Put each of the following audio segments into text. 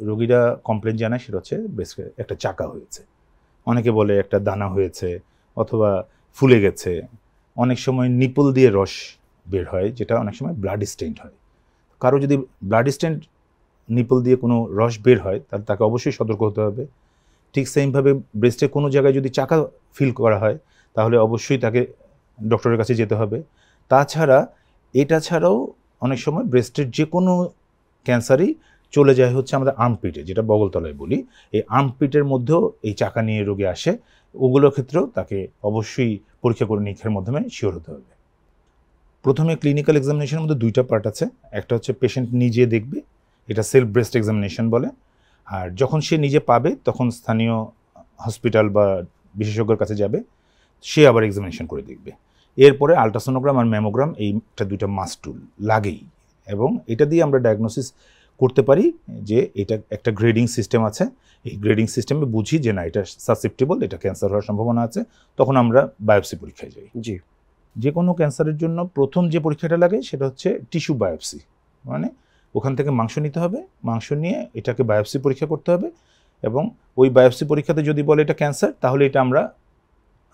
রোগীরা কমপ্লেন জানায় সেটা হচ্ছে ব্রেস্টে একটা চাকা হয়েছে, অনেকে বলে একটা দানা হয়েছে অথবা ফুলে গেছে, অনেক সময় নিপল দিয়ে রস বের হয় যেটা অনেক সময় ব্লাড স্টেন্ট হয়। কারো যদি ব্লাড স্টেন্ট নিপল দিয়ে কোনো রস বের হয় তাহলে তাকে অবশ্যই সতর্ক হতে হবে। ঠিক সেমভাবে ব্রেস্টে কোনো জায়গায় যদি চাকা ফিল করা হয় তাহলে অবশ্যই তাকে ডক্টরের কাছে যেতে হবে। তাছাড়া এটা ছাড়াও অনেক সময় ব্রেস্টের যে কোনো ক্যান্সারই চলে যায় হচ্ছে আমাদের আর্মপিটে, যেটা বগলতলায় বলি, এই আর্মপিটের মধ্যেও এই চাকা নিয়ে রোগী আসে। ওগুলোর ক্ষেত্রেও তাকে অবশ্যই পরীক্ষা করে নিরীক্ষার মাধ্যমে শিওর হতে হবে। প্রথমে ক্লিনিক্যাল এক্সামিনেশনের মধ্যে দুইটা পার্ট আছে, একটা হচ্ছে পেশেন্ট নিজে দেখবে, এটা সেলফ ব্রেস্ট এক্সামিনেশন বলে, আর যখন সে নিজে পাবে তখন স্থানীয় হসপিটাল বা বিশেষজ্ঞের কাছে যাবে, সে আবার এক্সামিনেশন করে দেখবে। এরপরে আলট্রাসোনোগ্রাম আর ম্যামোগ্রাম এইটা দুইটা মাস্ট টুল লাগেই, এবং এটা দিয়ে আমরা ডায়াগনোসিস করতে পারি যে এটা একটা গ্রেডিং সিস্টেম আছে, এই গ্রেডিং সিস্টেমে বুঝি যে না এটা সাসেপ্টেবল, এটা ক্যান্সার হওয়ার সম্ভাবনা আছে, তখন আমরা বায়োপসি পরীক্ষায় যাই। জি, যে কোনো ক্যান্সারের জন্য প্রথম যে পরীক্ষাটা লাগে সেটা হচ্ছে টিস্যু বায়োপসি, মানে ওখান থেকে মাংস নিতে হবে, মাংস নিয়ে এটাকে বায়োপসি পরীক্ষা করতে হবে, এবং ওই বায়োপসি পরীক্ষাতে যদি বলে এটা ক্যান্সার তাহলে এটা আমরা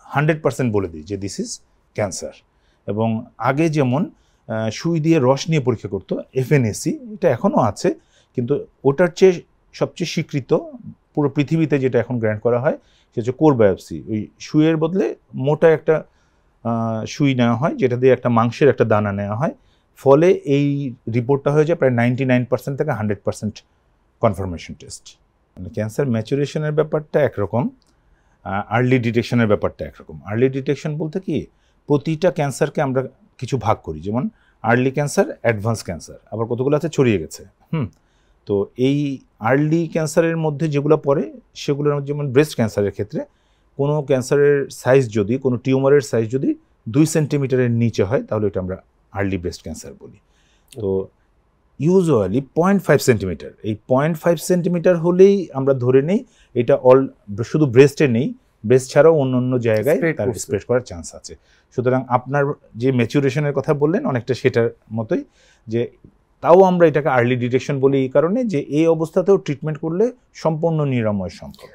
100% বলে দিই যে দিস ইজ ক্যান্সার। এবং আগে যেমন সুই দিয়ে রস নিয়ে পরীক্ষা করতো, FNAC, এটা এখনও আছে, কিন্তু ওটার চেয়ে সবচেয়ে স্বীকৃত পুরো পৃথিবীতে যেটা এখন গ্র্যান্ড করা হয় সেটা হচ্ছে কোর বায়োপসি। ওই সুইয়ের বদলে মোটা একটা সুই নেওয়া হয় যেটা দিয়ে একটা মাংসের একটা দানা নেওয়া হয়, ফলে এই রিপোর্টটা হয়ে যায় প্রায় 99% থেকে 100% কনফার্মেশন টেস্ট। মানে ক্যান্সার ম্যাচুরেশনের ব্যাপারটা একরকম, আর্লি ডিটেকশনের ব্যাপারটা একরকম। আর্লি ডিটেকশন বলতে কি, প্রতিটা ক্যান্সারকে আমরা কিছু ভাগ করি, যেমন আর্লি ক্যান্সার, অ্যাডভান্স ক্যান্সার, আবার কতগুলো আছে ছড়িয়ে গেছে। তো এই আর্লি ক্যান্সারের মধ্যে যেগুলো পড়ে সেগুলোর যেমন ব্রেস্ট ক্যান্সারের ক্ষেত্রে কোনো ক্যান্সারের সাইজ যদি, কোনো টিউমারের সাইজ যদি 2 সেন্টিমিটারের নিচে হয় তাহলে এটা আমরা আর্লি ব্রেস্ট ক্যান্সার বলি। তো ইউজুয়ালি 0.5 সেন্টিমিটার, এই 0.5 সেন্টিমিটার হলেই আমরা ধরে নেই এটা শুধু ব্রেস্টে নেই, ব্রেস্ট ছাড়াও অন্য অন্য জায়গায় তার স্প্রেড করার চান্স আছে। সুতরাং আপনার যে ম্যাচুরেশনের কথা বললেন অনেকটা সেটার মতোই, যে তাও আমরা এটাকে আর্লি ডিটেকশন বলি এই কারণে যে এই অবস্থাতেও ট্রিটমেন্ট করলে সম্পূর্ণ নিরাময় সম্ভব।